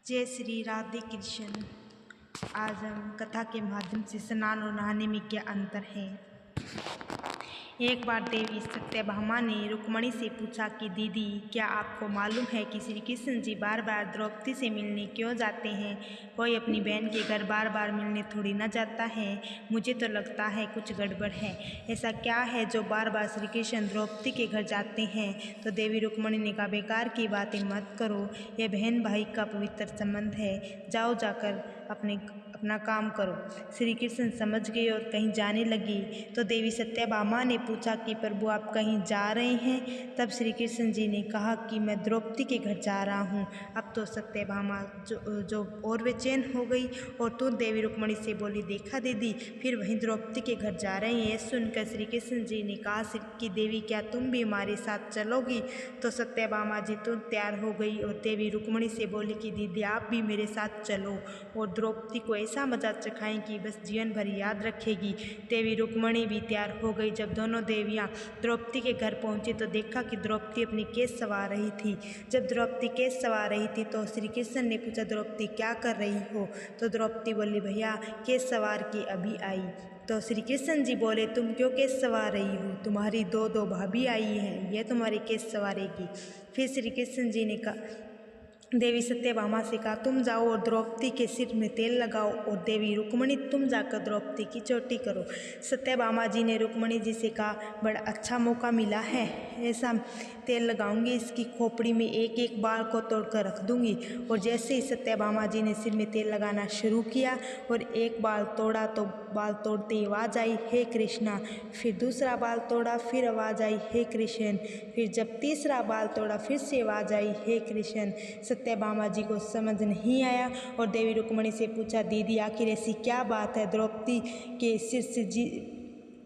जय श्री राधे कृष्ण। आज हम कथा के माध्यम से स्नान और नहाने में क्या अंतर है। एक बार देवी सत्यभामा ने रुक्मणी से पूछा कि दीदी, क्या आपको मालूम है कि श्री कृष्ण जी बार बार द्रौपदी से मिलने क्यों जाते हैं? कोई अपनी बहन के घर बार बार मिलने थोड़ी ना जाता है। मुझे तो लगता है कुछ गड़बड़ है। ऐसा क्या है जो बार बार श्री कृष्ण द्रौपदी के घर जाते हैं? तो देवी रुक्मणी ने कहा, बेकार की बातें मत करो, यह बहन भाई का पवित्र संबंध है। जाओ, जाकर अपना काम करो। श्री कृष्ण समझ गए और कहीं जाने लगे तो देवी सत्यभामा ने पूछा कि प्रभु, आप कहीं जा रहे हैं? तब श्री कृष्ण जी ने कहा कि मैं द्रौपदी के घर जा रहा हूँ। अब तो सत्यभामा जो और बेचैन हो गई और तो देवी रुक्मणी से बोली, देखा दीदी, फिर वहीं द्रौपदी के घर जा रहे हैं। सुनकर श्री कृष्ण जी ने कहा कि देवी, क्या तुम भी हमारे साथ चलोगी? तो सत्यभामा जी तो तैयार हो गई और देवी रुक्मणी से बोली कि दीदी, आप भी मेरे साथ चलो और द्रौपदी को ऐसा मजा चखाएं कि बस जीवन भर याद रखेगी। देवी रुक्मणी भी तैयार हो गई। जब दोनों देवियां द्रौपदी के घर पहुंची तो देखा कि द्रौपदी अपनी केस सवा रही थी। जब द्रौपदी केस सवा रही थी तो श्री कृष्ण ने पूछा, द्रौपदी क्या कर रही हो? तो द्रौपदी बोली, भैया केस सवार की अभी आई। तो श्री कृष्ण जी बोले, तुम क्यों केस सवार रही हो? तुम्हारी दो भाभी आई हैं, यह तुम्हारी केस सवारेगी। फिर श्री कृष्ण जी ने कहा, देवी सत्यभामा से कहा, तुम जाओ और द्रौपदी के सिर में तेल लगाओ, और देवी रुक्मणी, तुम जाकर द्रौपदी की चोटी करो। सत्यभामा जी ने रुक्मणी जी से कहा, बड़ा अच्छा मौका मिला है, ऐसा तेल लगाऊंगी इसकी खोपड़ी में एक एक बाल को तोड़कर रख दूंगी। और जैसे ही सत्यभामा जी ने सिर में तेल लगाना शुरू किया और एक बाल तोड़ा तो बाल तोड़ते ही आवाज़ आई, हे कृष्णा। फिर दूसरा बाल तोड़ा, फिर आवाज़ आई, हे कृष्ण। फिर जब तीसरा बाल तोड़ा, फिर से आवाज़ आई, हे कृष्ण। सत्यभामा जी को समझ नहीं आया और देवी रुक्मणी से पूछा, दीदी, आखिर ऐसी क्या बात है? द्रौपदी के सिर से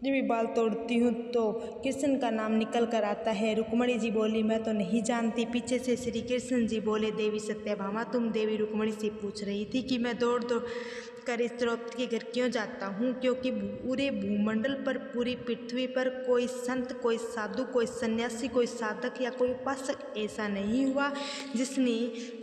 जब भी बाल तोड़ती हूँ तो कृष्ण का नाम निकल कर आता है। रुक्मणी जी बोली, मैं तो नहीं जानती। पीछे से श्री कृष्ण जी बोले, देवी सत्यभामा, तुम देवी रुक्मणी से पूछ रही थी कि मैं दौड़ दौड़ कर इस द्रौपदी के घर क्यों जाता हूँ? क्योंकि पूरे भूमंडल पर, पूरी पृथ्वी पर कोई संत, कोई साधु, कोई सन्यासी, कोई साधक या कोई उपासक ऐसा नहीं हुआ जिसने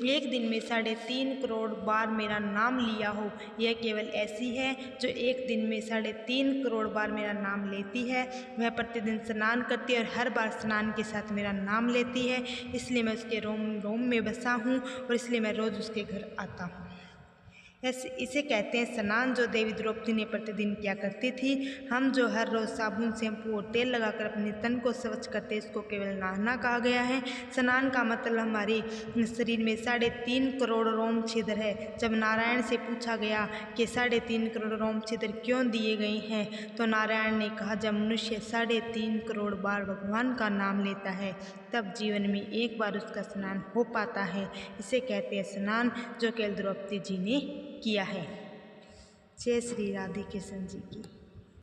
एक दिन में 3.5 करोड़ बार मेरा नाम लिया हो। यह केवल ऐसी है जो एक दिन में 3.5 करोड़ बार मेरा नाम लेती है। वह प्रतिदिन स्नान करती है और हर बार स्नान के साथ मेरा नाम लेती है, इसलिए मैं उसके रोम रोम में बसा हूँ और इसलिए मैं रोज़ उसके घर आता हूँ। इसे कहते हैं स्नान, जो देवी द्रौपदी ने प्रतिदिन किया करती थी। हम जो हर रोज़ साबुन, शैम्पू और तेल लगाकर अपने तन को स्वच्छ करते हैं, इसको केवल नहाना कहा गया है। स्नान का मतलब हमारे शरीर में 3.5 करोड़ रोम छिद्र है। जब नारायण से पूछा गया कि 3.5 करोड़ रोम छिद्र क्यों दिए गए हैं, तो नारायण ने कहा, जब मनुष्य 3.5 करोड़ बार भगवान का नाम लेता है तब जीवन में एक बार उसका स्नान हो पाता है। इसे कहते हैं स्नान, जो केवल द्रौपदी जी ने किया है। जय श्री राधे कृष्ण जी की।